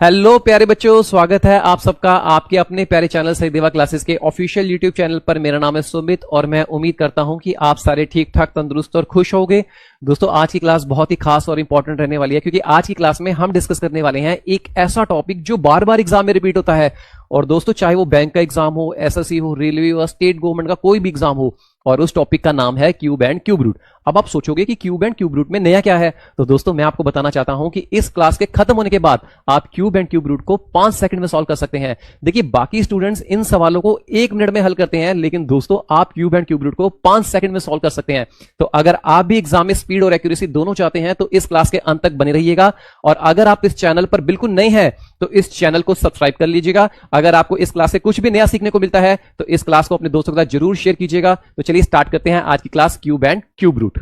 Hello प्यारे बच्चों, स्वागत है आप सबका आपके अपने प्यारे चैनल सहदेवा क्लासेस के ऑफिशियल यूट्यूब चैनल पर। मेरा नाम है सुमित और मैं उम्मीद करता हूं कि आप सारे ठीक ठाक, तंदुरुस्त और खुश होंगे। दोस्तों, आज की क्लास बहुत ही खास और इंपॉर्टेंट रहने वाली है, क्योंकि आज की क्लास में हम डिस्कस करने वाले हैं एक ऐसा टॉपिक जो बार बार एग्जाम में रिपीट होता है। और दोस्तों, चाहे वो बैंक का एग्जाम हो, एसएससी हो, रेलवे हो, स्टेट गवर्नमेंट का कोई भी एग्जाम हो, और उस टॉपिक का नाम है क्यूब एंड क्यूब रूट। अब आप सोचोगे कि क्यूब एंड क्यूब रूट में नया क्या है, तो दोस्तों मैं आपको बताना चाहता हूं कि इस क्लास के खत्म होने के बाद आप क्यूब एंड क्यूब रूट को 5 सेकंड में सॉल्व कर सकते हैं। देखिए, बाकी स्टूडेंट्स इन सवालों को 1 मिनट में हल करते हैं, लेकिन दोस्तों आप क्यूब एंड क्यूब रूट को 5 सेकंड में सॉल्व कर सकते हैं। तो अगर आप भी एग्जाम में स्पीड और एक्यूरेसी दोनों चाहते हैं तो इस क्लास के अंत तक बने रहिएगा। और अगर आप इस चैनल पर बिल्कुल नए हैं तो इस चैनल को सब्सक्राइब कर लीजिएगा। अगर आपको इस क्लास से कुछ भी नया सीखने को मिलता है तो इस क्लास को अपने दोस्तों के साथ जरूर शेयर कीजिएगा। तो चलिए स्टार्ट करते हैं आज की class cube and cube root.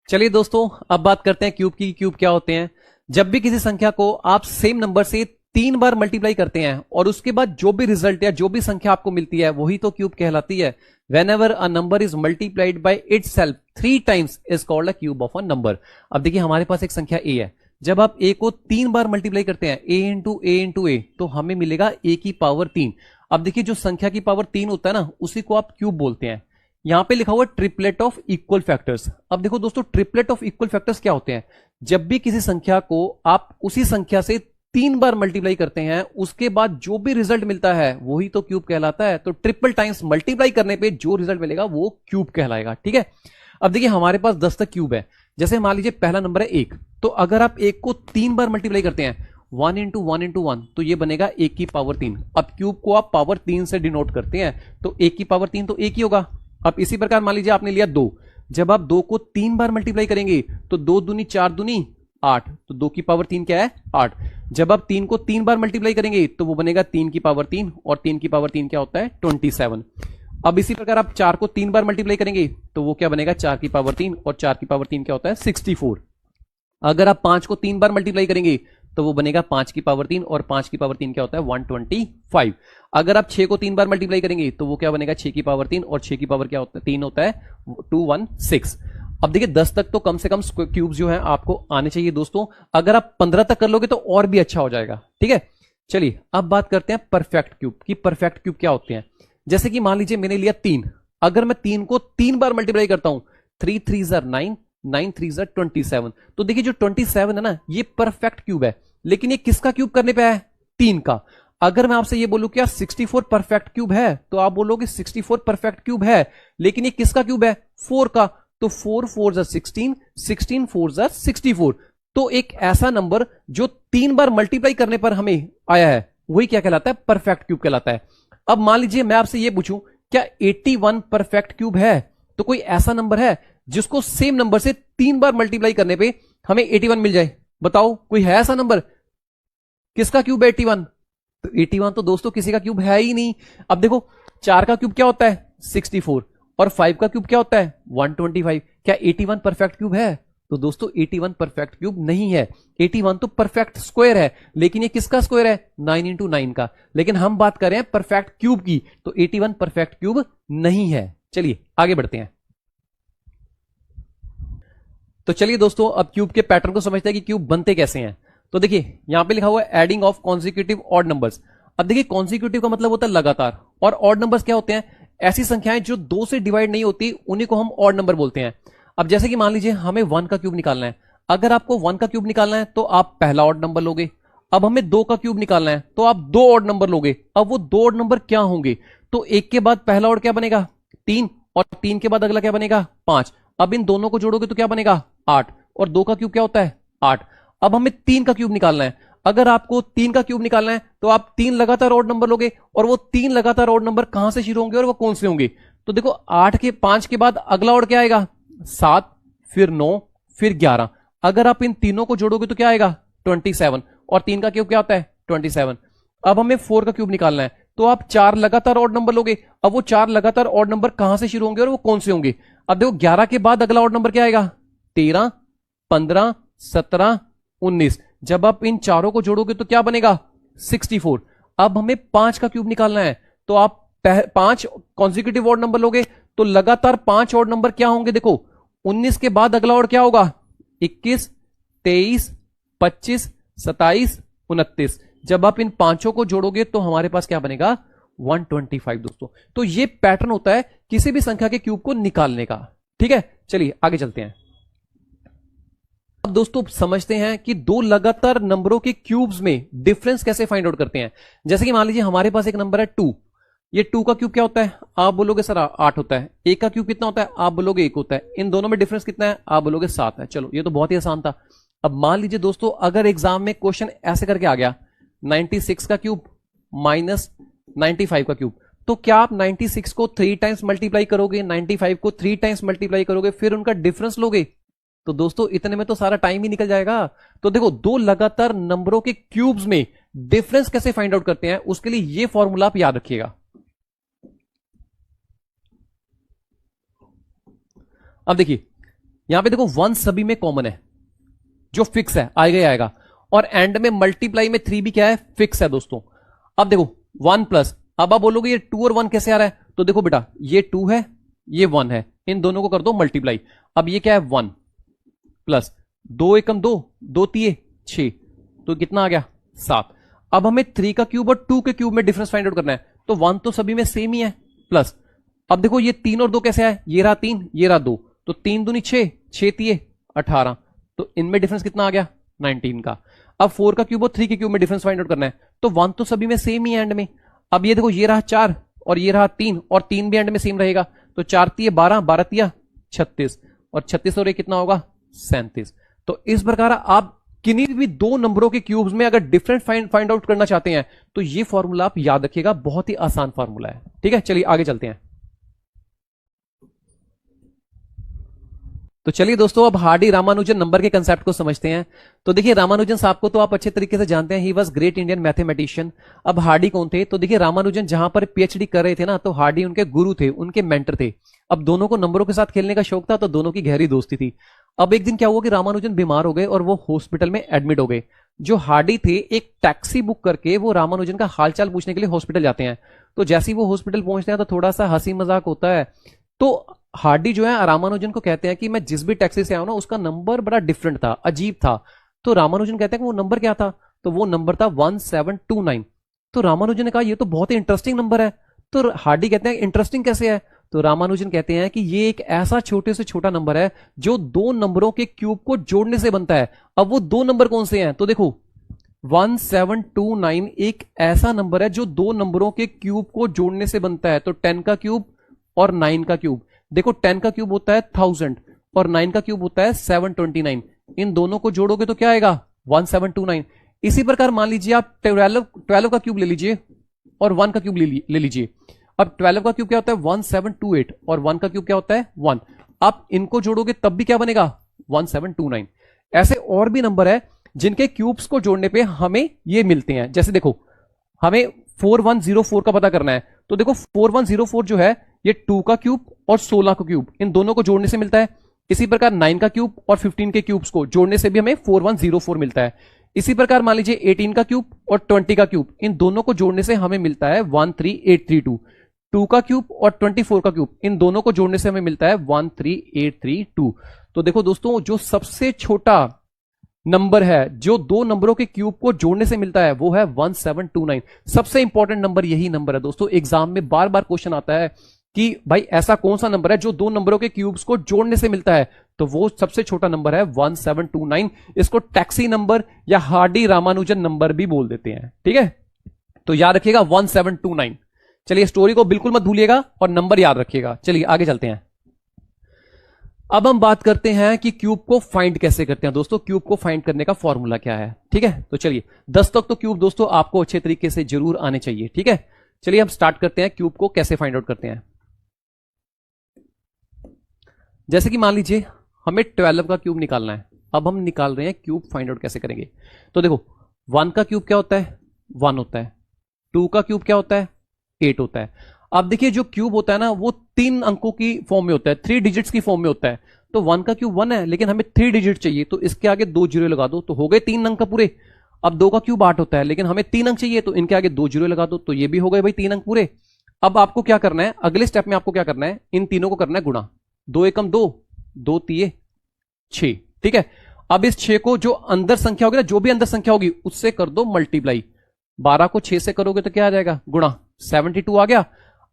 चलिए दोस्तों, अब बात करते हैं क्यूब की। क्यूब क्या होते हैं? जब भी किसी संख्या को आप सेम नंबर से 3 बार मल्टीप्लाई करते हैं और उसके बाद जो भी रिजल्ट या जो भी संख्या आपको मिलती है वही तो क्यूब कहलाती है। Whenever a number is multiplied by itself 3 times is called a cube of a number। अब देखिए, हमारे पास एक संख्या a है। जब आप a को 3 बार मल्टीप्लाई करते हैं, a इंटू a, तो हमें मिलेगा a की पावर 3। अब देखिए, जो संख्या की पावर 3 होता है ना, उसी को आप क्यूब बोलते हैं। यहां पे लिखा हुआ ट्रिपलेट ऑफ इक्वल फैक्टर्स। अब देखो दोस्तों, ट्रिपलेट ऑफ इक्वल फैक्टर्स क्या होते हैं? जब भी किसी संख्या को आप उसी संख्या से 3 बार मल्टीप्लाई करते हैं, उसके बाद जो भी रिजल्ट मिलता है वही तो क्यूब कहलाता है। तो ट्रिपल टाइम्स मल्टीप्लाई करने पे जो रिजल्ट मिलेगा वो क्यूब कहलाएगा। ठीक है। अब देखिए, हमारे पास 10 तक क्यूब है। जैसे मान लीजिए पहला नंबर है 1, तो अगर आप 1 को 3 बार मल्टीप्लाई करते हैं, 1 इंटू 1 इंटू 1, तो ये बनेगा 1 की पावर 3। अब क्यूब को आप पावर 3 से डिनोट करते हैं, तो 1 की पावर 3 तो 1 ही होगा। अब इसी प्रकार मान लीजिए आपने लिया 2, जब आप 2 को 3 बार मल्टीप्लाई करेंगे तो 2 दूनी 4 दूनी 8, तो 2 की पावर 3 क्या है? 8। जब आप 3 को 3 बार मल्टीप्लाई करेंगे तो वो बनेगा 3 की पावर 3, और 3 की पावर 3 क्या होता है? 27। अब इसी प्रकार आप 4 को 3 बार मल्टीप्लाई करेंगे तो वो क्या बनेगा? 4 की पावर 3, और 4 की पावर 3 क्या होता है? 64। अगर आप 5 को 3 बार मल्टीप्लाई करेंगे तो वो बनेगा 5 की पावर 3, और 5 की पावर 3 क्या होता है? 125। अगर आप 6 को 3 बार मल्टीप्लाई करेंगे तो वो क्या बनेगा? 6 की पावर 3, और 6 की पावर क्या होता है? 3 होता है, 216। अब देखिए, 10 तक तो कम से कम क्यूब्स जो है आपको आने चाहिए दोस्तों। अगर आप 15 तक कर लोगे तो और भी अच्छा हो जाएगा। ठीक है। चलिए अब बात करते हैं परफेक्ट क्यूब की। परफेक्ट क्यूब क्या होते हैं? जैसे कि मान लीजिए मैंने लिया 3, अगर मैं 3 को 3 बार मल्टीप्लाई करता हूं, 3 3 9, 9 3 27, तो देखिए जो 27 है ना, ये परफेक्ट क्यूब है। लेकिन ये किसका क्यूब करने पे है? 3 का। अगर मैं आपसे ये बोलूं क्या 64 परफेक्ट क्यूब है, तो आप बोलोगे 64 परफेक्ट क्यूब है, लेकिन ये किसका क्यूब है? 4 का। तो 4 4 16, 16 4 64। तो एक ऐसा नंबर जो 3 बार मल्टीप्लाई करने पर हमें आया है, वही क्या कहलाता है? परफेक्ट क्यूब कहलाता है। अब मान लीजिए मैं आपसे ये पूछूं, क्या 81 परफेक्ट क्यूब है? तो कोई ऐसा नंबर है जिसको सेम नंबर से 3 बार मल्टीप्लाई करने पे हमें 81 मिल जाए? बताओ, कोई है ऐसा नंबर? किसका क्यूब है 81? तो 81 तो दोस्तों किसी का क्यूब है ही नहीं। अब देखो, 4 का क्यूब क्या होता है? 64, और 5 का क्यूब क्या होता है? 125। क्या 81 परफेक्ट क्यूब है? तो दोस्तों 81 परफेक्ट क्यूब नहीं है। 81 तो परफेक्ट स्क्वायर है, लेकिन ये किसका स्क्वायर है? 9 इंटू 9 का। लेकिन हम बात कर रहे हैं परफेक्ट क्यूब की, तो 81 परफेक्ट क्यूब नहीं है। चलिए आगे बढ़ते हैं। तो चलिए दोस्तों, अब क्यूब के पैटर्न को समझते हैं कि क्यूब बनते कैसे हैं। तो देखिए, यहां पे लिखा हुआ है adding of consecutive odd numbers. अब देखिए, कॉन्सिक्यूटिव का मतलब होता है लगातार, और ऑड नंबर्स क्या होते हैं? ऐसी संख्याएं जो 2 से डिवाइड नहीं होती, उन्हीं को हम ऑड नंबर बोलते हैं। अब जैसे कि मान लीजिए हमें 1 का क्यूब निकालना है। अगर आपको 1 का क्यूब निकालना है तो आप पहला ऑड नंबर लोगे। अब हमें 2 का क्यूब निकालना है तो आप 2 ऑड नंबर लोगे। अब वो 2 ऑड नंबर क्या होंगे? तो 1 के बाद पहला ऑड क्या बनेगा? 3, और 3 के बाद अगला क्या बनेगा? 5। अब इन दोनों को जोड़ोगे तो क्या बनेगा? 8, और 2 का क्यूब क्या होता है? 8। अब हमें 3 का क्यूब निकालना है। अगर आपको 3 का क्यूब निकालना है तो आप 3 लगातार ऑड नंबर लोगे, और वो 3 लगातार ऑड नंबर कहां से शुरू होंगे और वो कौन से होंगे? तो देखो, 5 के बाद अगला ऑड क्या आएगा? 7, फिर 9, फिर 11। अगर आप इन तीनों को जोड़ोगे तो क्या आएगा? 27, और 3 का क्यूब क्या होता है? 27। अब हमें 4 का क्यूब निकालना है, तो आप 4 लगातार ऑड नंबर लोगे। अब वो 4 लगातार ऑड नंबर कहां से शुरू होंगे और वो कौन से होंगे? अब देखो, 11 के बाद अगला ऑड नंबर क्या आएगा? 13, 15, 17, 19। जब आप इन चारों को जोड़ोगे तो क्या बनेगा? 64। अब हमें 5 का क्यूब निकालना है, तो आप 5 कॉन्सिक्यूटिव ऑड नंबर लोगे, तो लगातार 5 ऑड नंबर क्या होंगे? देखो, 19 के बाद अगला ऑड क्या होगा? 21, 23, 25, 27, 29। जब आप इन पांचों को जोड़ोगे तो हमारे पास क्या बनेगा 125 दोस्तों। तो ये पैटर्न होता है किसी भी संख्या के क्यूब को निकालने का। ठीक है, चलिए आगे चलते हैं। अब दोस्तों समझते हैं कि दो लगातार नंबरों के क्यूब्स में डिफरेंस कैसे फाइंड आउट करते हैं। जैसे कि मान लीजिए हमारे पास एक नंबर है 2, ये 2 का क्यूब क्या होता है, आप बोलोगे सर 8 होता है। 1 का क्यूब कितना होता है, आप बोलोगे 1 होता है। इन दोनों में डिफरेंस कितना है, आप बोलोगे 7 है। चलो ये तो बहुत ही आसान था। अब मान लीजिए दोस्तों अगर एग्जाम में क्वेश्चन ऐसे करके आ गया 96 का क्यूब माइनस 95 का क्यूब, तो क्या आप 96 को 3 टाइम्स मल्टीप्लाई करोगे, 95 को 3 टाइम्स मल्टीप्लाई करोगे, फिर उनका डिफरेंस लोगे? तो दोस्तों इतने में तो सारा टाइम ही निकल जाएगा। तो देखो दो लगातार नंबरों के क्यूब्स में डिफरेंस कैसे फाइंड आउट करते हैं, उसके लिए ये फॉर्मूला आप याद रखिएगा। अब देखिए यहां पे देखो 1 सभी में कॉमन है, जो फिक्स है, आएगा ही आएगा। और एंड में मल्टीप्लाई में 3 भी क्या है, फिक्स है दोस्तों। अब देखो 1 प्लस, अब आप बोलोगे ये 2 और 1 कैसे आ रहा है, तो देखो बेटा ये 2 है, ये 1 है, इन दोनों को कर दो मल्टीप्लाई। अब ये क्या है 1 प्लस 2 एकम 2, 2 3 6, तो कितना आ गया 7। अब हमें 3 का क्यूब और 2 के क्यूब में डिफरेंस फाइंड आउट करना है, तो 1 तो सभी में सेम ही है प्लस। अब देखो ये 3 और 2 कैसे आए, ये रहा 3, ये रहा 2, तो 3 दूनी 6, 6 3 18, तो इनमें डिफरेंस कितना आ गया 19 का। अब 4 का क्यूब और 3 के क्यूब में डिफरेंस फाइंड आउट करना है, तो 1 तो सभी में सेम ही है एंड में। अब ये देखो ये रहा 4 और ये रहा 3, और 3 भी एंड में सेम रहेगा, तो 4 3 12, 12 3 36, और 36 और ये कितना होगा 37। तो इस प्रकार आप किन्हीं भी दो नंबरों के क्यूब्स में अगर डिफरेंट फाइंड आउट करना चाहते हैं तो ये फॉर्मूला आप याद रखिएगा, बहुत ही आसान फॉर्मूला है। ठीक है, चलिए आगे चलते हैं। तो चलिए दोस्तों अब हार्डी रामानुजन नंबर के कंसेप्ट को समझते हैं। तो देखिए रामानुजन साहब को तो आप अच्छे तरीके से जानते हैं, he was great Indian mathematician. अब हार्डी कौन थे, तो देखिए रामानुजन जहां पर पीएचडी कर रहे थे ना, तो हार्डी उनके गुरु थे, उनके मेंटर थे। अब दोनों को नंबरों के साथ खेलने का शौक था, तो दोनों की गहरी दोस्ती थी। अब एक दिन क्या हुआ कि रामानुजन बीमार हो गए और वो हॉस्पिटल में एडमिट हो गए। जो हार्डी थे एक टैक्सी बुक करके वो रामानुजन का हालचाल पूछने के लिए हॉस्पिटल जाते हैं। तो जैसे ही वो हॉस्पिटल पहुंचते हैं तो थोड़ा सा हंसी मजाक होता है। तो हार्डी जो है रामानुजन को कहते हैं कि मैं जिस भी टैक्सी से आया ना उसका नंबर बड़ा डिफरेंट था, अजीब था। तो रामानुजन कहते हैं कि वो नंबर क्या था, तो वो नंबर था 1729। तो रामानुजन ने कहा ये तो बहुत ही इंटरेस्टिंग नंबर है। तो हार्डी कहते हैं इंटरेस्टिंग कैसे है, तो रामानुजन कहते हैं कि ये एक ऐसा छोटे से छोटा नंबर है जो दो नंबरों के क्यूब को जोड़ने से बनता है। अब वो दो नंबर कौन से हैं, तो देखो 1729 एक ऐसा नंबर है जो दो नंबरों के क्यूब को जोड़ने से बनता है। तो 10 का क्यूब और 9 का क्यूब, देखो 10 का क्यूब होता है 1000 और 9 का क्यूब होता है 729। इन दोनों को जोड़ोगे तो क्या आएगा 1729। इसी प्रकार मान लीजिए आप 12 का क्यूब ले लीजिए और 1 का क्यूब ले लीजिए। अब 12 का क्यूब क्या होता है 1728 और 1 का क्यूब क्या होता है 1। आप इनको जोड़ोगे तब भी क्या बनेगा 1729। ऐसे और भी नंबर है जिनके क्यूब्स को जोड़ने पे हमें ये मिलते हैं। जैसे देखो हमें 4104 का पता करना है, तो देखो 4104 जो है ये 2 का क्यूब और 16 का क्यूब, इन दोनों को जोड़ने से मिलता है। इसी प्रकार 9 का क्यूब और 15 के क्यूब्स को जोड़ने से भी हमें 4104 मिलता है। इसी प्रकार मान लीजिए 18 का क्यूब और 20 का क्यूब, इन दोनों को जोड़ने से हमें मिलता है 13832। 2 का क्यूब और 24 का क्यूब, इन दोनों को जोड़ने से हमें मिलता है 13832। तो देखो दोस्तों जो सबसे छोटा नंबर है जो दो नंबरों के क्यूब को जोड़ने से मिलता है वो है 1729। सबसे इंपॉर्टेंट नंबर यही नंबर है दोस्तों। एग्जाम में बार बार क्वेश्चन आता है कि भाई ऐसा कौन सा नंबर है जो दो नंबरों के क्यूब्स को जोड़ने से मिलता है, तो वो सबसे छोटा नंबर है 1729। इसको टैक्सी नंबर या हार्डी रामानुजन नंबर भी बोल देते हैं। ठीक है, तो याद रखिएगा 1729। चलिए स्टोरी को बिल्कुल मत भूलिएगा और नंबर याद रखिएगा। चलिए आगे चलते हैं। अब हम बात करते हैं कि क्यूब को फाइंड कैसे करते हैं। दोस्तों क्यूब को फाइंड करने का फॉर्मूला क्या है। ठीक है, तो चलिए 10 तक तो क्यूब दोस्तों आपको अच्छे तरीके से जरूर आने चाहिए। ठीक है, चलिए हम स्टार्ट करते हैं क्यूब को कैसे फाइंड आउट करते हैं। जैसे कि मान लीजिए हमें 12 का क्यूब निकालना है। अब हम निकाल रहे हैं क्यूब फाइंड आउट कैसे करेंगे। तो देखो 1 का क्यूब क्या होता है 1 होता है, 2 का क्यूब क्या होता है 8 होता है। अब देखिए जो क्यूब होता है ना वो 3 अंकों की फॉर्म में होता है, 3 डिजिट्स की फॉर्म में होता है। तो 1 का क्यूब 1 है लेकिन हमें 3 डिजिट चाहिए, तो इसके आगे 2 जीरो लगा दो तो हो गए 3 अंक पूरे। अब 2 का क्यूब 8 होता है लेकिन हमें 3 अंक चाहिए, तो इनके आगे 2 जीरो लगा दो तो ये भी हो गए भाई 3 अंक पूरे। अब आपको क्या करना है, अगले स्टेप में आपको क्या करना है, इन तीनों को करना है गुणा। 2 एकम 2, 2 3 6। ठीक है, अब इस 6 को जो अंदर संख्या होगी ना, जो भी अंदर संख्या होगी उससे कर दो मल्टीप्लाई। 12 को 6 से करोगे तो क्या आ जाएगा, गुणा। 72 आ गया।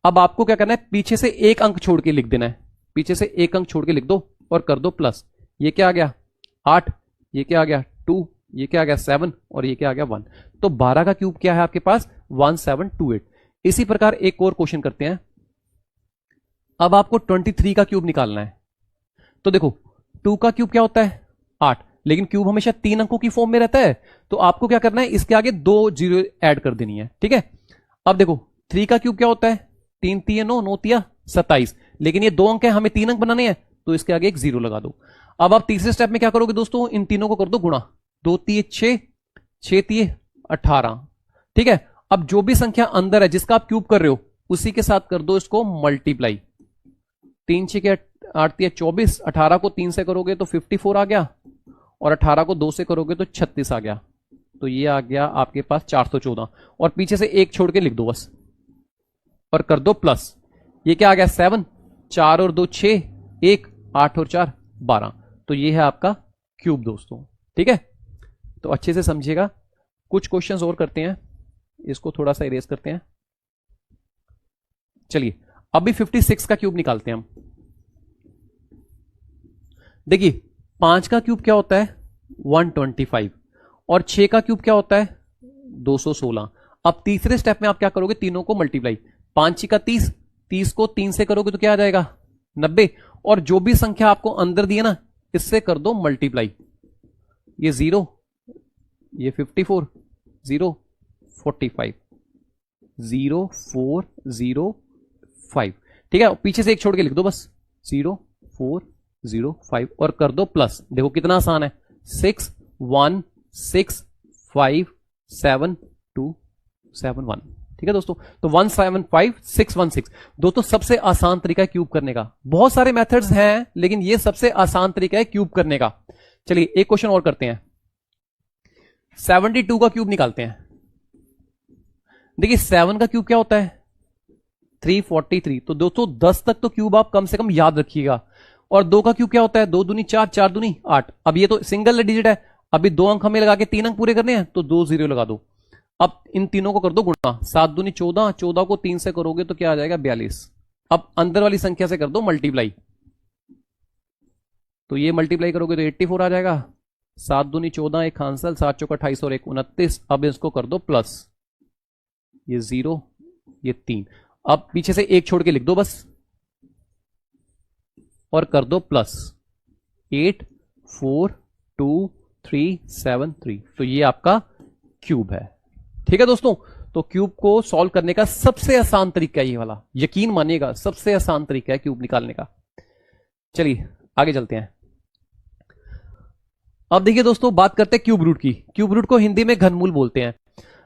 अब आपको क्या करना है, पीछे से एक अंक छोड़ के लिख देना है, पीछे से एक अंक छोड़ के लिख दो और कर दो प्लस। ये क्या आ गया 8, ये क्या आ गया 2, ये क्या आ गया 7 और ये क्या आ गया 1। तो 12 का क्यूब क्या है आपके पास 1728। इसी प्रकार एक और क्वेश्चन करते हैं। अब आपको 23 का क्यूब निकालना है। तो देखो 2 का क्यूब क्या होता है 8, लेकिन क्यूब हमेशा 3 अंकों की फॉर्म में रहता है, तो आपको क्या करना है, इसके आगे 2 जीरो ऐड कर देनी है, ठीक है। अब देखो 3 का क्यूब क्या होता है, 3 3 9, 9 3 27, लेकिन ये 2 अंक है, हमें 3 अंक बनाने हैं, तो इसके आगे एक जीरो लगा दो। अब आप तीसरे स्टेप में क्या करोगे दोस्तों, इन तीनों को कर दो गुणा। 2 3 6, 6 3 18, ठीक है। अब जो भी संख्या अंदर है जिसका आप क्यूब कर रहे हो उसी के साथ कर दो इसको मल्टीप्लाई। 3 6 के 8 3 24, 18 को 3 से करोगे तो 54 आ गया, और 18 को 2 से करोगे तो 36 आ गया। तो ये आ गया आपके पास 414, और पीछे से एक छोड़ के लिख दो बस और कर दो प्लस। ये क्या आ गया 7, 4 और 2 6, 1 8 और 4 12। तो ये है आपका क्यूब दोस्तों, ठीक है। तो अच्छे से समझिएगा। कुछ क्वेश्चंस और करते हैं, इसको थोड़ा सा इरेज करते हैं। चलिए अभी 56 का क्यूब निकालते हैं हम। देखिए 5 का क्यूब क्या होता है 125, और 6 का क्यूब क्या होता है 216। अब तीसरे स्टेप में आप क्या करोगे, तीनों को मल्टीप्लाई। 5 का 30, 30 को 3 से करोगे तो क्या आ जाएगा 90, और जो भी संख्या आपको अंदर दी है ना इससे कर दो मल्टीप्लाई। ये 0, ये 54, 0 45, 0 4 0 5, ठीक है। पीछे से एक छोड़ के लिख दो बस 0 4 0 5 और कर दो प्लस। देखो कितना आसान है, 6 1 6 5 7 2 7 1, ठीक है दोस्तों। तो 175616 दोस्तों सबसे आसान तरीका है क्यूब करने का। बहुत सारे मेथड्स हैं लेकिन ये सबसे आसान तरीका है क्यूब करने का। चलिए एक क्वेश्चन और करते हैं। 72 का क्यूब निकालते हैं। देखिए 7 का क्यूब क्या होता है 343। तो दोस्तों 10 तक तो क्यूब आप कम से कम याद रखिएगा। और 2 का क्यूब क्या होता है 2 दूनी 4, 4 दूनी 8। अब ये तो सिंगल डिजिट है, अभी 2 अंक हमें लगा के 3 अंक पूरे करने हैं, तो 2 जीरो लगा दो। अब इन तीनों को कर दो गुणा। 7 दूनी 14, 14 को 3 से करोगे तो क्या आ जाएगा 42। अब अंदर वाली संख्या से कर दो मल्टीप्लाई। तो ये मल्टीप्लाई करोगे तो 84 आ जाएगा। 7 दूनी 14, एक आंसर, 7 चौका 28 और 1 29। अब इसको कर दो प्लस। ये 0, ये 3। अब पीछे से एक छोड़ के लिख दो बस और कर दो प्लस। 8 4 2 3 7 3। तो ये आपका क्यूब है, ठीक है दोस्तों। तो क्यूब को सॉल्व करने का सबसे आसान तरीका है ये वाला, यकीन मानिएगा सबसे आसान तरीका है क्यूब निकालने का। चलिए आगे चलते हैं। अब देखिए दोस्तों बात करते हैं क्यूब रूट की। क्यूब रूट को हिंदी में घनमूल बोलते हैं।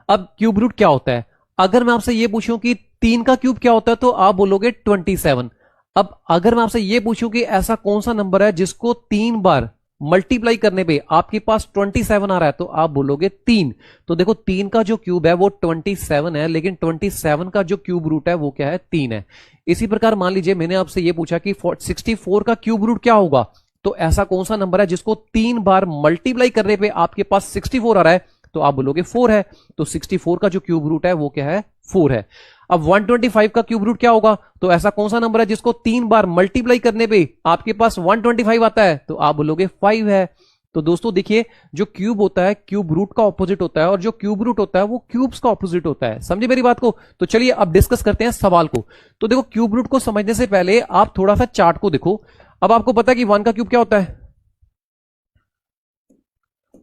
अब क्यूब रूट क्या होता है, अगर मैं आपसे ये पूछूं कि 3 का क्यूब क्या होता है तो आप बोलोगे 27। अब अगर मैं आपसे ये पूछूं कि ऐसा कौन सा नंबर है जिसको 3 बार मल्टीप्लाई करने पे आपके पास 27 आ रहा है, तो आप बोलोगे 3। तो देखो 3 का जो क्यूब है वो 27 है, लेकिन 27 का जो क्यूब रूट है वो क्या है 3 है। इसी प्रकार मान लीजिए मैंने आपसे ये पूछा कि 64 का क्यूब रूट क्या होगा, तो ऐसा कौन सा नंबर है जिसको 3 बार मल्टीप्लाई करने पे आपके पास 64 आ रहा है, तो आप बोलोगे 4 है। तो 64 का जो क्यूब रूट है वो क्या है 4 है। अब 125 का क्यूब रूट क्या होगा, तो ऐसा कौन सा नंबर है जिसको 3 बार मल्टीप्लाई करने पे आपके पास 125 आता है, तो आप बोलोगे 5 है। तो दोस्तों देखिए जो क्यूब होता है क्यूब रूट का ऑपोजिट होता है, और जो क्यूब रूट होता है वो क्यूब्स का ऑपोजिट होता है। समझे मेरी बात को। तो चलिए अब डिस्कस करते हैं सवाल को। तो देखो क्यूब रूट को समझने से पहले आप थोड़ा सा चार्ट को देखो। अब आपको पता है कि 1 का क्यूब क्या होता है,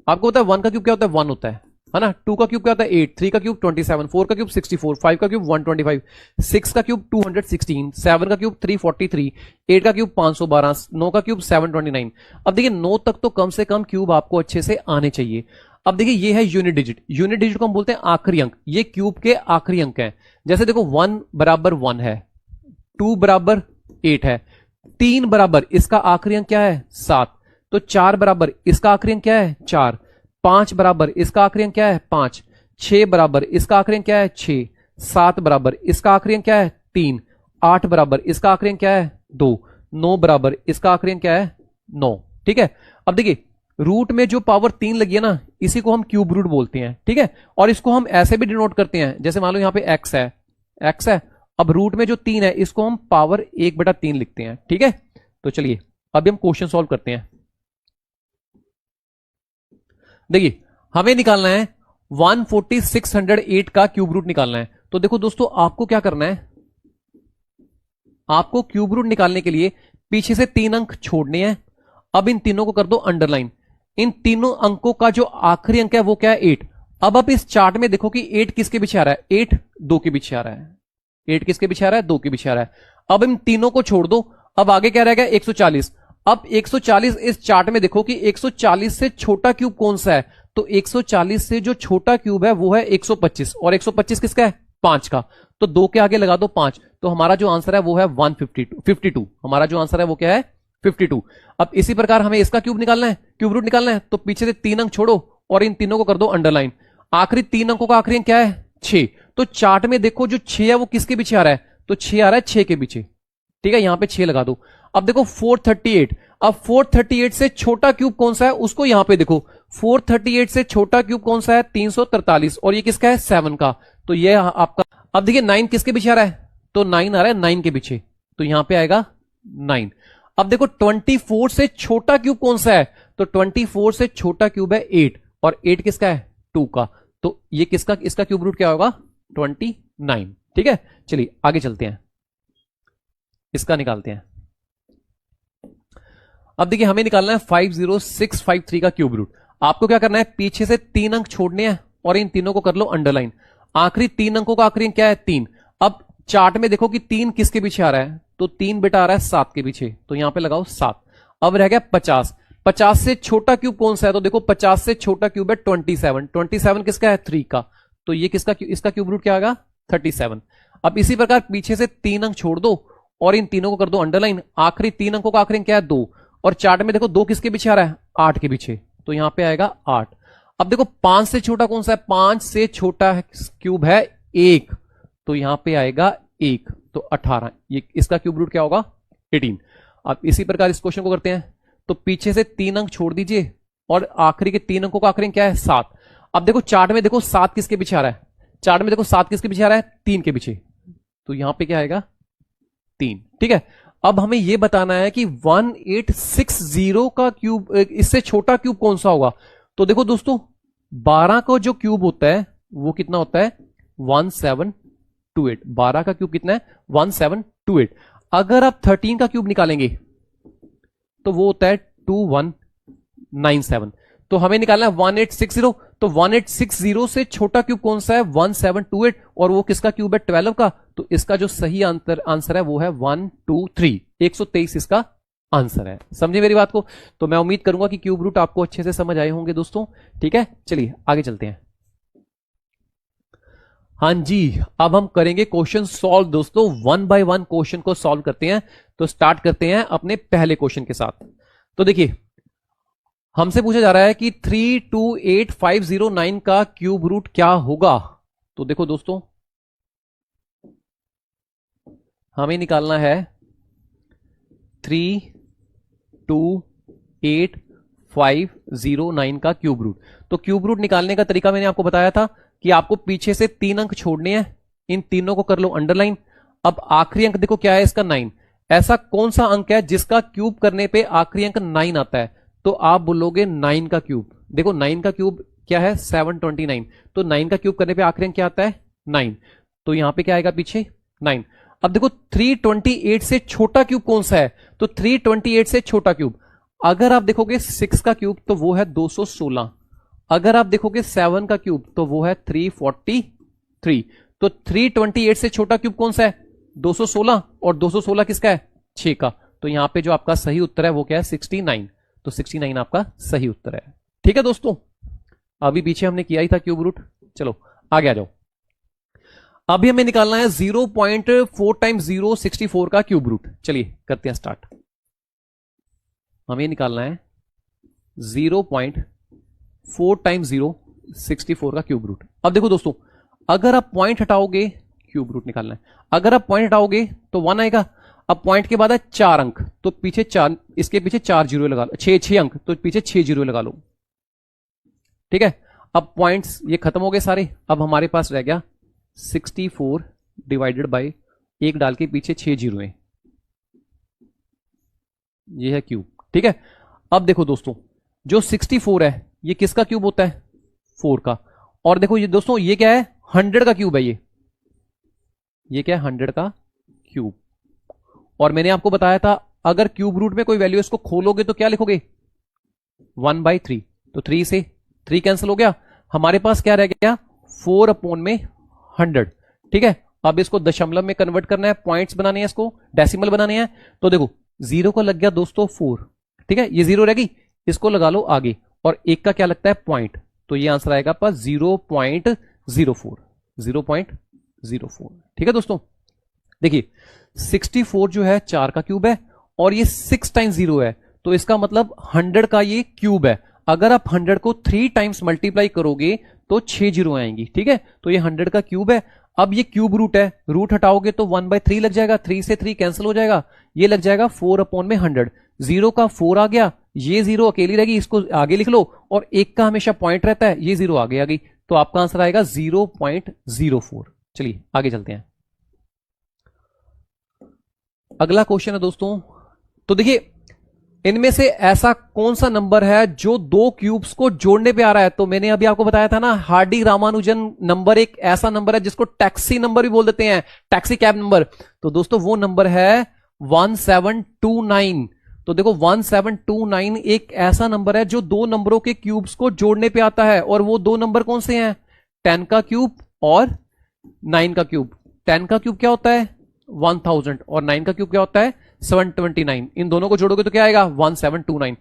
आपको पता है 1 का क्यूब क्या होता है 1 होता है ना। 2 का क्यूब क्या होता है 8, 3 का क्यूब 27, 4 का क्यूब 64, 5 का क्यूब 125, 6 का क्यूब 216, 7 का क्यूब 343, 8 का क्यूब 512, 9 का क्यूब 729। अब देखिए 9 तक तो कम से कम क्यूब आपको अच्छे से आने चाहिए। अब देखिए ये है यूनिट डिजिट। यूनिट डिजिट को हम बोलते हैं आखिरी अंक। ये क्यूब के आखिरी अंक हैं। जैसे देखो 1 बराबर 1 है, 2 बराबर 8 है, 3 बराबर इसका आखिरी अंक क्या है 7, तो 4 बराबर इसका आखिरी अंक क्या है 4, 5 बराबर इसका आखिरी अंक क्या है 5, 6 बराबर इसका आखिरी अंक क्या है 6, 7 बराबर इसका आखिरी अंक क्या है 3, 8 बराबर इसका आखिरी अंक क्या है 2, 9 बराबर इसका आखिरी अंक क्या है 9। ठीक है। अब देखिए रूट में जो पावर 3 लगी है ना, इसी को हम क्यूब रूट बोलते हैं, ठीक है। और इसको हम ऐसे भी डिनोट करते हैं, जैसे मान लो यहां पे x है, अब रूट में जो 3 है इसको हम पावर 1/3 लिखते हैं, ठीक है। तो चलिए अभी हम क्वेश्चन सॉल्व करते हैं। देखिए हमें निकालना है 14608 का क्यूब रूट निकालना है। तो देखो दोस्तों, आपको क्या करना है, आपको क्यूब रूट निकालने के लिए पीछे से 3 अंक छोड़ने हैं। अब इन तीनों को कर दो अंडरलाइन। इन तीनों अंकों का जो आखिरी अंक है वो क्या है, 8। अब आप इस चार्ट में देखो कि 8 किसके पीछे आ रहा है, 8 2 के पीछे आ रहा है। 8 किसके पीछे आ रहा है, 2 के पीछे आ रहा है। अब इन तीनों को छोड़ दो, अब आगे क्या रहेगा, 140। अब 140 इस चार्ट में देखो कि 140 से छोटा क्यूब कौन सा है, तो 140 से जो छोटा क्यूब है वो है 125, और 125 किसका है, 5 का। तो 2 के आगे लगा दो 5, तो हमारा जो आंसर है वो है 152। हमारा जो आंसर है वो क्या है, 52। अब इसी प्रकार हमें इसका क्यूब निकालना है, क्यूब रूट निकालना है, तो पीछे से 3 अंक छोड़ो और इन तीनों को कर दो अंडरलाइन। आखिरी 3 अंकों का आखिरी अंक क्या है, 6। तो चार्ट में देखो जो 6 है वो किसके पीछे आ रहा है, तो 6 आ रहा है 6 के पीछे, ठीक है। यहां पे 6 लगा दो। अब देखो 438, अब 438 से छोटा क्यूब कौन सा है उसको यहां पे देखो, 438 से छोटा क्यूब कौन सा है, 343, और ये किसका है, 7 का। तो ये आपका, अब देखिए 9 किसके पीछे आ रहा है, तो 9 आ रहा है 9 के पीछे, तो यहां पे आएगा 9। अब देखो 24 से छोटा क्यूब कौन सा है, तो 24 से छोटा क्यूब है 8, और 8 किसका है, 2 का। तो ये किसका, इसका क्यूब रूट क्या होगा, 29, ठीक है। चलिए आगे चलते हैं, इसका निकालते हैं। अब देखिए हमें निकालना है 50653 का क्यूब रूट। आपको क्या करना है, पीछे से 3 अंक छोड़ने हैं और इन तीनों को कर लो अंडरलाइन। आखिरी 3 अंकों का आखिरी अंक क्या है, 3। अब चार्ट में देखो कि 3 किसके पीछे आ रहा है, तो 3 बेटा आ रहा है 7 के पीछे, तो यहां पे लगाओ 7। अब रह गया 50। 50 से छोटा क्यूब कौन सा है, तो देखो 50 से छोटा क्यूब है 27। 27 किसका है, 3 का। तो ये किसका, इसका क्यूब रूट क्या आएगा, 37। अब इसी प्रकार पीछे से 3 अंक छोड़ दो और इन तीनों को कर दो अंडरलाइन। आखिरी 3 अंकों का आखिरी अंक क्या है, 2, और चार्ट में देखो 2 किसके पीछे आ रहा है, 8 के पीछे, तो यहां पे आएगा 8। अब देखो 5 से छोटा कौन सा है, 5 से छोटा क्यूब है 1, तो यहां पे आएगा 1, तो 18। ये इसका क्यूब रूट क्या होगा, 18। अब इसी प्रकार इस क्वेश्चन को करते हैं, तो पीछे से 3 अंक छोड़ दीजिए और आखिरी के 3 अंकों का आखिरी अंक क्या है, 7। अब देखो चार्ट में देखो 7 किसके पीछे आ रहा है, चार्ट में देखो 7 किसके पीछे आ रहा है, 3 के पीछे, तो यहां पे क्या आएगा, 3, ठीक है। अब हमें यह बताना है कि 1860 का क्यूब, इससे छोटा क्यूब कौन सा होगा। तो देखो दोस्तों, 12 का जो क्यूब होता है वो कितना होता है, 1728। 12 का क्यूब कितना है, 1728। अगर आप 13 का क्यूब निकालेंगे तो वो होता है 2197। तो हमें निकालना है 1860, तो 1860 से छोटा क्यूब कौन सा है, 1728, और वो किसका क्यूब है, 12 का। तो इसका जो सही आंसर है वो है 123, 123 इसका आंसर है। समझे मेरी बात को। तो मैं उम्मीद करूंगा कि क्यूब रूट आपको अच्छे से समझ आए होंगे दोस्तों, ठीक है। चलिए आगे चलते हैं। हाँ जी, अब हम करेंगे क्वेश्चन सॉल्व दोस्तों, 1 बाय 1 क्वेश्चन को सॉल्व करते हैं। तो स्टार्ट करते हैं अपने पहले क्वेश्चन के साथ। तो देखिए हमसे पूछा जा रहा है कि 328509 का क्यूब रूट क्या होगा। तो देखो दोस्तों, हमें निकालना है 328509 का क्यूब रूट। तो क्यूब रूट निकालने का तरीका मैंने आपको बताया था कि आपको पीछे से 3 अंक छोड़ने हैं, इन तीनों को कर लो अंडरलाइन। अब आखिरी अंक देखो क्या है, इसका 9। ऐसा कौन सा अंक है जिसका क्यूब करने पे आखिरी अंक 9 आता है, तो आप बोलोगे 9 का क्यूब। देखो 9 का क्यूब क्या है, 729। तो 9 का क्यूब करने पे आखिरी अंक क्या आता है, 9। तो यहां पे क्या आएगा पीछे, 9। अब देखो 328 से छोटा क्यूब कौन सा है, तो 328 से छोटा क्यूब, अगर आप देखोगे 6 का क्यूब तो वो है 216। अगर आप देखोगे 7 का क्यूब तो वो है 343। तो 328 से छोटा क्यूब कौन सा है, 216, और 216 किसका है, 6 का। तो यहां पे जो आपका सही उत्तर है वो क्या है, 69। तो 69 आपका सही उत्तर है, ठीक है दोस्तों। अभी पीछे हमने किया ही था क्यूब रूट। चलो आगे आ जाओ। अभी हमें निकालना है 0.4 टाइम्स 0 64 का क्यूब रूट। चलिए करते हैं स्टार्ट। हमें निकालना है 0.4 टाइम्स 0 64 का क्यूब रूट। अब देखो दोस्तों, अगर आप पॉइंट हटाओगे, क्यूब रूट निकालना है, अगर आप पॉइंट हटाओगे तो 1 आएगा। अब पॉइंट के बाद है 4 अंक, तो पीछे 4, इसके पीछे 4 जीरो लगा लो, 6 अंक, तो पीछे 6 जीरो लगा लो। ठीक है, अब पॉइंट्स ये खत्म हो गए सारे। अब हमारे पास रह गया 64 डिवाइडेड बाय 1 डाल के पीछे 6 जीरो है, ये है क्यूब। ठीक है, अब देखो दोस्तों, जो 64 है ये किसका क्यूब होता है? 4 का। और देखो ये दोस्तों, ये क्या है? 100 का क्यूब है ये क्या है? 100 का क्यूब। और मैंने आपको बताया था, अगर क्यूब रूट में कोई वैल्यू इसको खोलोगे तो क्या लिखोगे? 1/3। तो 3 से 3 कैंसिल हो गया, हमारे पास क्या रह गया? 4 अपॉन में 100। ठीक है, अब इसको दशमलव में कन्वर्ट करना है, पॉइंट्स बनाने हैं, इसको डेसिमल बनाने हैं। तो देखो, जीरो का लग गया दोस्तों 4। ठीक है, ये जीरो रहेगी, इसको लगा लो आगे, और एक का क्या लगता है? पॉइंट। तो ये आंसर आएगा आपका 0.04, 0.04। ठीक है दोस्तों, देखिए 64 जो है 4 का क्यूब है, और ये 6 टाइम्स 0 है, तो इसका मतलब 100 का ये क्यूब है। अगर आप 100 को 3 टाइम्स मल्टीप्लाई करोगे तो 6 जीरो आएंगी। ठीक है, तो ये 100 का क्यूब है। अब ये क्यूब रूट है, रूट हटाओगे तो 1/3 लग जाएगा, 3 से 3 कैंसिल हो जाएगा, ये लग जाएगा 4 अपॉन में 100। जीरो का 4 आ गया, ये जीरो अकेली रहेगी, इसको आगे लिख लो, और एक का हमेशा पॉइंट रहता है, ये जीरो आगे आ गई, तो आपका आंसर आएगा 0.04। चलिए आगे चलते हैं। अगला क्वेश्चन है दोस्तों, तो देखिए इनमें से ऐसा कौन सा नंबर है जो 2 क्यूब्स को जोड़ने पे आ रहा है? तो मैंने अभी आपको बताया था ना, हार्डी रामानुजन नंबर एक ऐसा नंबर है जिसको टैक्सी नंबर भी बोल देते हैं, टैक्सी कैब नंबर। तो दोस्तों वो नंबर है 1729। तो देखो 1729 एक ऐसा नंबर है जो 2 नंबरों के क्यूब्स को जोड़ने पे आता है, और वो 2 नंबर कौन से हैं? 10 का क्यूब और 9 का क्यूब। 10 का क्यूब क्या होता है? 1000, और 9 का क्यूब क्या होता है? 729। इन दोनों को जोड़ोगे तो क्या आएगा? 1729।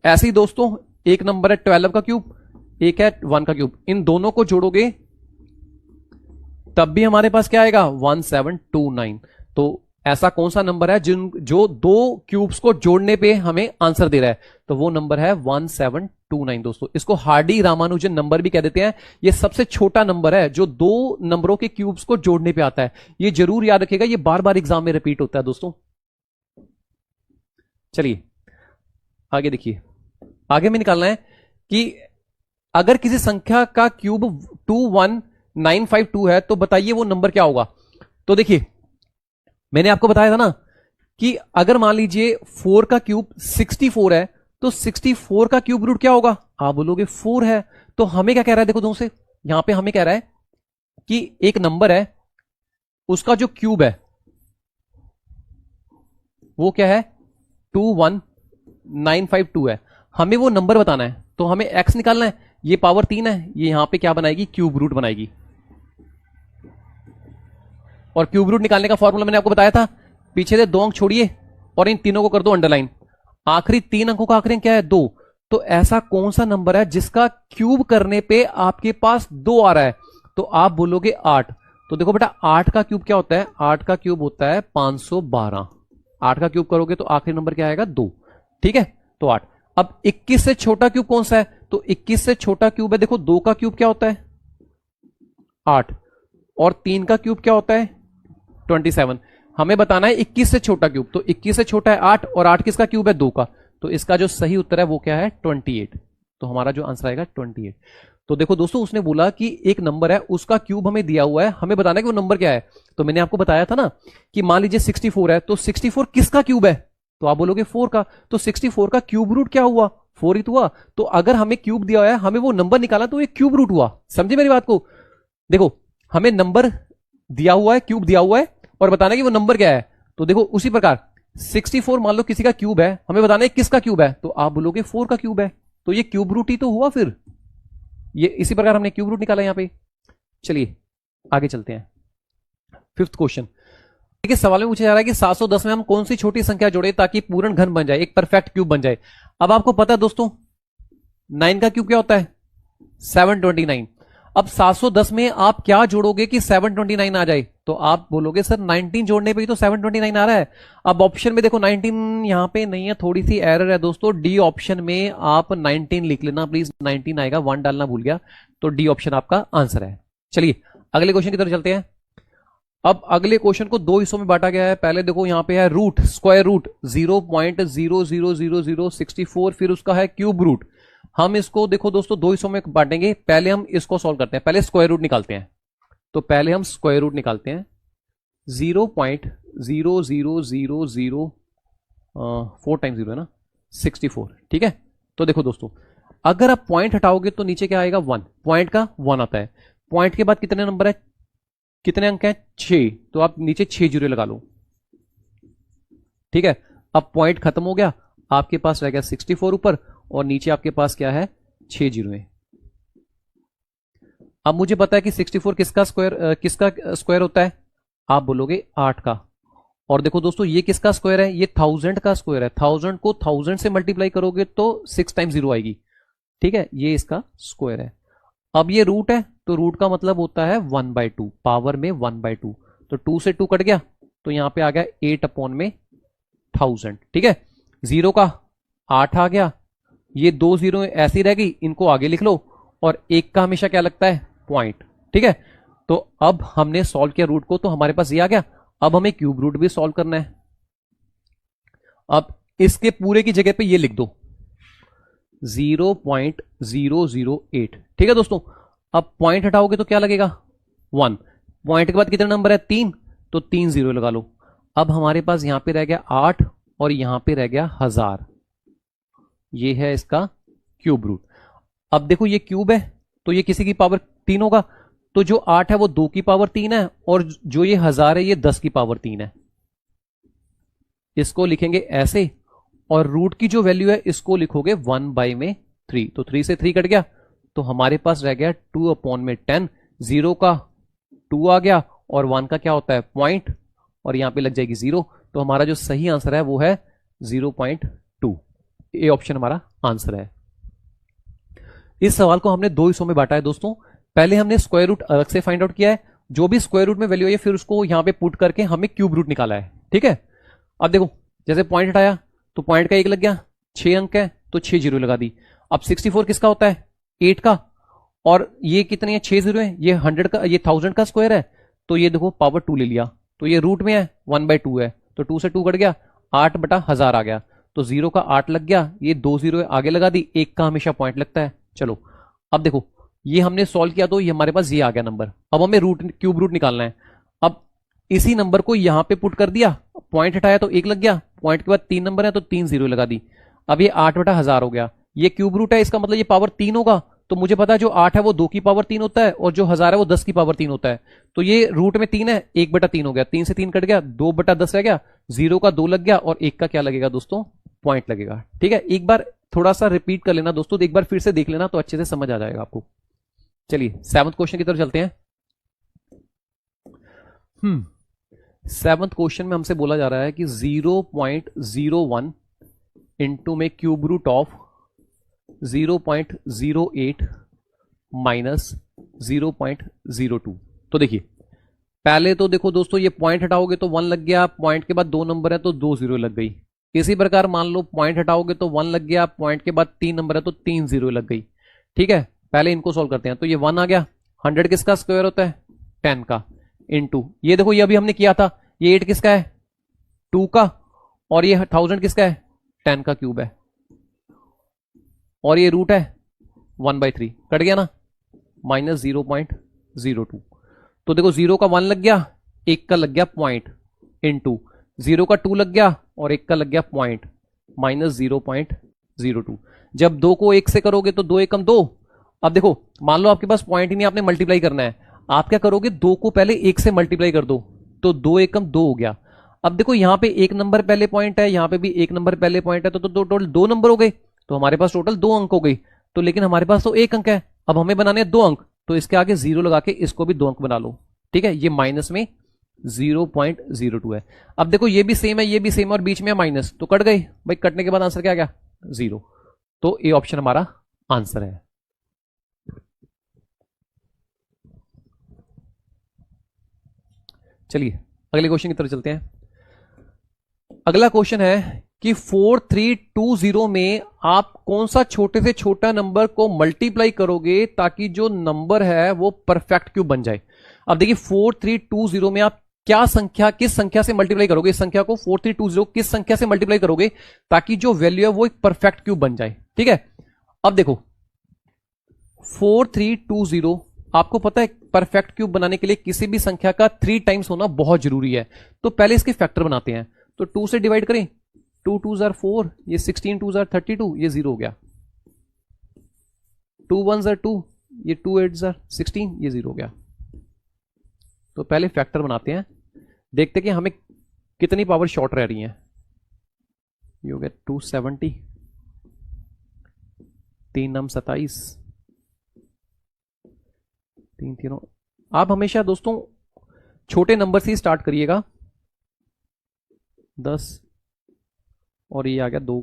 ऐसे ही दोस्तों एक नंबर है 12 का क्यूब, एक है 1 का क्यूब, इन दोनों को जोड़ोगे तब भी हमारे पास क्या आएगा? 1729। तो ऐसा कौन सा नंबर है जो 2 क्यूब्स को जोड़ने पे हमें आंसर दे रहा है? तो वो नंबर है 1729 दोस्तों। इसको हार्डी रामानुजन नंबर भी कह देते हैं। ये सबसे छोटा नंबर है जो 2 नंबरों के क्यूब्स को जोड़ने पे आता है। ये जरूर याद रखिएगा, ये बार बार एग्जाम में रिपीट होता है दोस्तों। चलिए आगे देखिए, आगे में निकालना है कि अगर किसी संख्या का क्यूब 21952 है तो बताइए वो नंबर क्या होगा। तो देखिए मैंने आपको बताया था ना कि अगर मान लीजिए 4 का क्यूब 64 है, तो 64 का क्यूब रूट क्या होगा? आप बोलोगे 4 है, तो हमें क्या कह रहा है? देखो दोस्तों, यहां पे हमें कह रहा है कि एक नंबर है, उसका जो क्यूब है वो क्या है? 21952 है। हमें वो नंबर बताना है, तो हमें x निकालना है। ये पावर 3 है, ये यहां पे क्या बनाएगी? क्यूब रूट बनाएगी। और क्यूब रूट निकालने का फॉर्मूला मैंने आपको बताया था, पीछे से 2 अंक छोड़िए और इन तीनों को कर दो अंडरलाइन। आखिरी 3 अंकों का आखिरी अंक क्या है? 2। तो ऐसा कौन सा नंबर है जिसका क्यूब करने पे आपके पास 2 आ रहा है? तो आप बोलोगे 8। तो देखो बेटा, 8 का क्यूब क्या होता है? 8 का क्यूब होता है 512। 8 का क्यूब करोगे तो आखिरी नंबर क्या आएगा? 2। ठीक है, तो 8। अब 21 से छोटा क्यूब कौन सा है? तो 21 से छोटा क्यूब है, देखो 2 का क्यूब क्या होता है? 8। और 3 का क्यूब क्या होता है? 27। हमें बताना है 21 से छोटा क्यूब, तो 21 से छोटा है 8, और 8 किसका क्यूब है? 2 का। तो इसका जो सही उत्तर है वो क्या है? 28। तो हमारा जो आंसर आएगा 28। तो देखो दोस्तों, उसने बोला कि एक नंबर है, उसका क्यूब हमें दिया हुआ है, हमें बताना है कि वो नंबर क्या है। तो मैंने आपको बताया था ना कि मान लीजिए 64 है, तो 64 किसका क्यूब है? तो आप बोलोगे 4 का। तो 64 का क्यूब रूट क्या हुआ? 4 ही तो हुआ। तो अगर हमें क्यूब दिया हुआ है, हमें वो नंबर निकाला, तो ये क्यूब रूट हुआ। समझे मेरी बात को? देखो हमें नंबर दिया हुआ है, क्यूब दिया हुआ है, और बताना कि वो नंबर क्या है। तो देखो उसी प्रकार 64 मान लो किसी का क्यूब है, हमें बताना है किसका क्यूब है, तो आप बोलोगे 4 का क्यूब है। तो ये क्यूब रूट ही तो हुआ फिर। ये इसी प्रकार हमने क्यूब रूट निकाला यहां पे। चलिए आगे चलते हैं। 5th question. देखिए सवाल में पूछा जा रहा है कि 710 में हम कौन सी छोटी संख्या जोड़े ताकि पूर्ण घन बन जाए, एक परफेक्ट क्यूब बन जाए। अब आपको पता है दोस्तों 9 का क्यूब क्या होता है? 729। अब 710 में आप क्या जोड़ोगे कि 729 आ जाए? तो आप बोलोगे सर 19 जोड़ने पे ही तो 729 आ रहा है। अब ऑप्शन में देखो 19 यहां पे नहीं है, थोड़ी सी एरर है दोस्तों। डी ऑप्शन में आप 19 लिख लेना प्लीज, 19 आएगा, 1 डालना भूल गया, तो डी ऑप्शन आपका आंसर है। चलिए अगले क्वेश्चन की तरफ चलते हैं। अब अगले क्वेश्चन को दो हिस्सों में बांटा गया है। पहले देखो यहां पे है रूट, स्क्वायर रूट 0.00064, फिर उसका है क्यूब रूट। हम इसको देखो दोस्तों दो हिस्सों में बांटेंगे। पहले हम इसको सॉल्व करते हैं, पहले स्क्वायर रूट निकालते हैं। तो पहले हम स्क्वायर रूट निकालते हैं। 0.00004 टाइम्स 0 है ना, 64। ठीक है, तो देखो दोस्तों अगर आप पॉइंट हटाओगे तो नीचे क्या आएगा, 1। पॉइंट का 1 आता है। पॉइंट के बाद कितने नंबर है, कितने अंक है, 6। तो आप नीचे 6 जीरो लगा लो। ठीक है, अब पॉइंट खत्म हो गया, आपके पास रह गया 64 ऊपर, और नीचे आपके पास क्या है, 6 जीरो है। अब मुझे पता है कि 64 किसका स्क्वायर होता है, आप बोलोगे 8 का। और देखो दोस्तों ये किसका स्क्वायर है, ये 1000 का स्क्वायर है। 1000 को 1000 से मल्टीप्लाई करोगे तो 6 टाइम्स 0 आएगी। ठीक है, ये इसका स्क्वायर है। अब ये रूट है, तो रूट का मतलब होता है 1/2, पावर में 1/2। तो 2 से 2 कट गया, तो यहां पे आ गया 8/1000। ठीक है, 0 का 8 आ गया, ये 2 जीरो ऐसी रह गई, इनको आगे लिख लो। और 1 का हमेशा क्या लगता है, पॉइंट। ठीक है, तो अब हमने सॉल्व किया रूट को, तो हमारे पास ये आ गया। अब हमें क्यूब रूट भी सॉल्व करना है। अब इसके पूरे की जगह पे ये लिख दो 0.008। ठीक है दोस्तों, अब पॉइंट हटाओगे तो क्या लगेगा, 1। पॉइंट के बाद कितने नंबर है, 3, तो 3 जीरो लगा लो। अब हमारे पास यहां पे रह गया 8 और यहां पे रह गया 1000। ये है इसका क्यूब रूट। अब देखो ये क्यूब है, तो ये किसी की पावर 3 होगा। तो जो 8 है वो 2 की पावर 3 है, और जो ये 1000 है ये 10 की पावर 3 है। इसको लिखेंगे ऐसे, और रूट की जो वैल्यू है इसको लिखोगे 1/3। तो 3 से 3 कट गया, तो हमारे पास रह गया 2/10। 0 का 2 आ गया, और 1 का क्या होता है, पॉइंट, और यहां पे लग जाएगी 0। तो हमारा जो सही आंसर है वो है 0.2। ये ऑप्शन हमारा आंसर है। इस सवाल को हमने दो हिस्सों में बांटा है दोस्तों। पहले हमने स्क्वायर रूट अलग से फाइंड आउट किया है, जो भी स्क्वायर रूट में वैल्यू है फिर उसको यहां पे पुट करके हमें क्यूब रूट निकाला है। ठीक है, अब देखो जैसे पॉइंट हटाया तो पॉइंट का 1 लग गया, 6 अंक है तो 6 जीरो लगा दी। अब 64 किसका होता है, 8 का, और ये कितने हैं, 6 जीरो है। ये 100 का, ये 1000 का स्क्वायर है, तो ये देखो पावर 2 ले लिया, तो ये रूट में है 1/2 है, तो 2 से 2 कट गया, 8/1000 आ गया। तो 0 का 8 लग गया, ये 2 जीरो आगे लगा दी, 1 का हमेशा पॉइंट लगता है। चलो अब देखो ये हमने सॉल्व किया, तो ये हमारे पास ये आ गया नंबर। अब हमें रूट, क्यूब रूट निकालना है। अब इसी नंबर को यहां पे पुट कर दिया, पॉइंट हटाया तो 1 लग गया, पॉइंट के बाद 3 नंबर है तो 3 जीरो लगा दी। अब ये 8/1000 हो गया, ये क्यूब रूट है, इसका मतलब ये पावर 3 होगा। तो मुझे पता है जो 8 है वो 2 की पावर 3 होता है, और जो 1000 है वो 10 की पावर 3 होता है। तो ये रूट में 3 है, 1/3 हो गया, 3 से 3 कट गया, 2/10 रह गया, 0 का 2 लग गया, और 1 का क्या लगेगा दोस्तों, पॉइंट लगेगा। ठीक है, एक बार थोड़ा सा रिपीट कर लेना दोस्तों, एक बार फिर से देख लेना तो अच्छे से समझ आ जाएगा आपको। चलिए 7th क्वेश्चन की तरफ चलते हैं। 7th क्वेश्चन में हमसे बोला जा रहा है कि 0.01 इंटू में क्यूब रूट ऑफ 0.08 माइनस 0.02। तो देखिए पहले तो देखो दोस्तों ये पॉइंट हटाओगे तो 1 लग गया, पॉइंट के बाद 2 नंबर है तो 2 जीरो लग गई। इसी प्रकार मान लो पॉइंट हटाओगे तो 1 लग गया, पॉइंट के बाद 3 नंबर है तो 3 जीरो लग गई। ठीक है, पहले इनको सॉल्व करते हैं। तो ये 1 आ गया, 100 किसका स्क्वायर होता है, 10 का, इनटू ये देखो ये अभी हमने किया था, ये 8 किसका है, 2 का, और ये 1000 किसका है, 10 का क्यूब है, और ये रूट है 1/3, कट गया ना, माइनस 0.02। तो देखो 0 का 1 लग गया, 1 का लग गया पॉइंट, इनटू 0 का 2 लग गया, और 1 का लग गया पॉइंट, माइनस 0.02। जब 2 को 1 से करोगे तो 2 एकम 2। अब देखो मान लो आपके पास पॉइंट ही नहीं, आपने मल्टीप्लाई करना है, आप क्या करोगे, 2 को पहले 1 से मल्टीप्लाई कर दो, तो 2 एकम 2 हो गया। अब देखो यहां पे 1 नंबर पहले पॉइंट है, यहां पे भी 1 नंबर पहले पॉइंट है, तो टोटल 2 नंबर हो गए, तो हमारे पास टोटल 2 अंक हो गई। तो लेकिन हमारे पास तो 1 अंक है, अब हमें बनाने हैं 2 अंक, तो इसके आगे 0 लगा के इसको भी 2 अंक बना लो। ठीक है, ये माइनस में 0.02 है। अब देखो ये भी सेम है, ये भी सेम है, और बीच में माइनस, तो कट गई भाई, कटने के बाद आंसर क्या आ गया, 0। तो ये ऑप्शन हमारा आंसर है। चलिए अगले क्वेश्चन की तरफ चलते हैं। अगला क्वेश्चन है कि 4320 में आप कौन सा छोटे से छोटा नंबर को मल्टीप्लाई करोगे ताकि जो नंबर है वो परफेक्ट क्यूब बन जाए। अब देखिए 4320 में आप क्या संख्या, किस संख्या से मल्टीप्लाई करोगे इस संख्या को 4320 किस संख्या से मल्टीप्लाई करोगे ताकि जो वैल्यू है वो एक परफेक्ट क्यूब बन जाए। ठीक है, अब देखो 4320 आपको पता है परफेक्ट क्यूब बनाने के लिए किसी भी संख्या का 3 टाइम्स होना बहुत जरूरी है। तो पहले इसके फैक्टर बनाते हैं। तो 2 से डिवाइड करें, 2 2 जार 4, ये 16 2 जार 32, ये 0 हो गया। 2 1 जार 2, ये 2 8 जार 16, ये 0 हो गया। तो पहले फैक्टर बनाते हैं, देखते कि हमें कितनी पावर शॉर्ट रह रही है। ये हो गया 270, 3 9 27, 3 3। आप हमेशा दोस्तों छोटे नंबर से ही स्टार्ट करिएगा। 10 और ये आ गया 2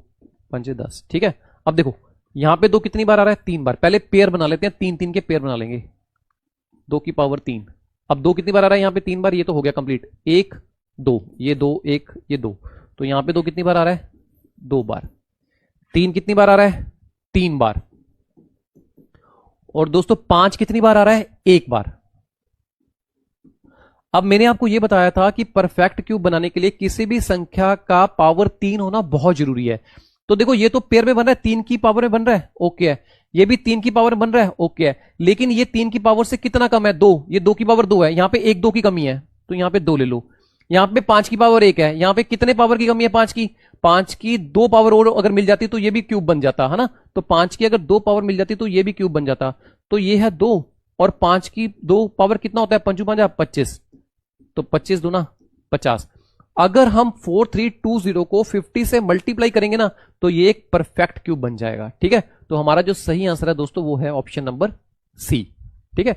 5 10। ठीक है, अब देखो यहां पे 2 कितनी बार आ रहा है, 3 बार। पहले पेयर बना लेते हैं, 3 3 के पेयर बना लेंगे, 2 की पावर 3। अब 2 कितनी बार आ रहा है यहां पे, 3 बार, ये तो हो गया कंप्लीट। 1 2, ये 2 1, ये 2, तो यहां पे 2 कितनी बार आ रहा है, 2 बार। 3 कितनी बार आ रहा है, 3 बार। और दोस्तों 5 कितनी बार आ रहा है, 1 बार। अब मैंने आपको यह बताया था कि परफेक्ट क्यूब बनाने के लिए किसी भी संख्या का पावर 3 होना बहुत जरूरी है। तो देखो ये तो पेयर में बन रहा है, 3 की पावर में बन रहा है, ओके है। ये भी 3 की पावर में बन रहा है, ओके है। लेकिन ये 3 की पावर से कितना कम है, 2। ये 2 की पावर 2 है, यहां पे 1 2 की कमी है, तो यहां पे 2 ले लो। यहां पे 5 की पावर 1 है, यहां पे कितने पावर की कमी है, 5 की 2 पावर और अगर मिल जाती तो ये भी क्यूब बन जाता है ना। तो 5 की अगर 2 पावर मिल जाती तो ये भी क्यूब बन जाता। तो ये है 2 और 5 की 2 पावर कितना होता है, 5 5 25, तो 25 दूना 50। अगर हम 4320 को 50 से मल्टीप्लाई करेंगे ना तो ये एक परफेक्ट क्यूब बन जाएगा। ठीक है, तो हमारा जो सही आंसर है दोस्तों वो है ऑप्शन नंबर सी। ठीक है,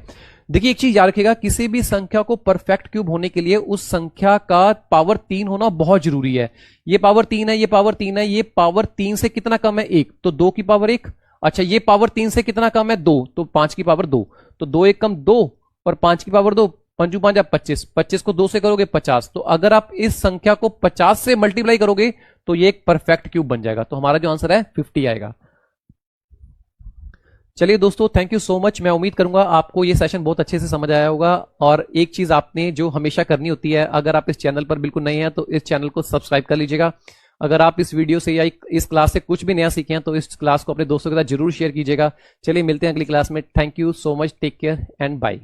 देखिए एक चीज याद रखिएगा, किसी भी संख्या को परफेक्ट क्यूब होने के लिए उस संख्या का पावर 3 होना बहुत जरूरी है। ये पावर 3 है, ये पावर 3 है, ये पावर 3 से कितना कम है, 1, तो 2 की पावर 1। अच्छा ये पावर 3 से कितना कम है, 2, तो 5 की पावर 2, तो 2 1 कम 2 और 5 की पावर 2, 5 5 25, 25 को 2 से करोगे 50। तो अगर आप इस संख्या को 50 से मल्टीप्लाई करोगे तो ये एक परफेक्ट क्यूब बन जाएगा। तो हमारा जो आंसर है 50 आएगा। चलिए दोस्तों, थैंक यू सो मच। मैं उम्मीद करूंगा आपको ये सेशन बहुत अच्छे से समझ आया होगा। और एक चीज आपने जो हमेशा करनी होती है, अगर आप इस चैनल पर बिल्कुल नए हैं तो इस चैनल को सब्सक्राइब कर लीजिएगा। अगर आप इस वीडियो से या इस क्लास से कुछ भी नया सीखे हैं तो इस क्लास को अपने दोस्तों के साथ जरूर शेयर कीजिएगा। चलिए मिलते हैं अगली क्लास में। Thank you so much, take care and bye.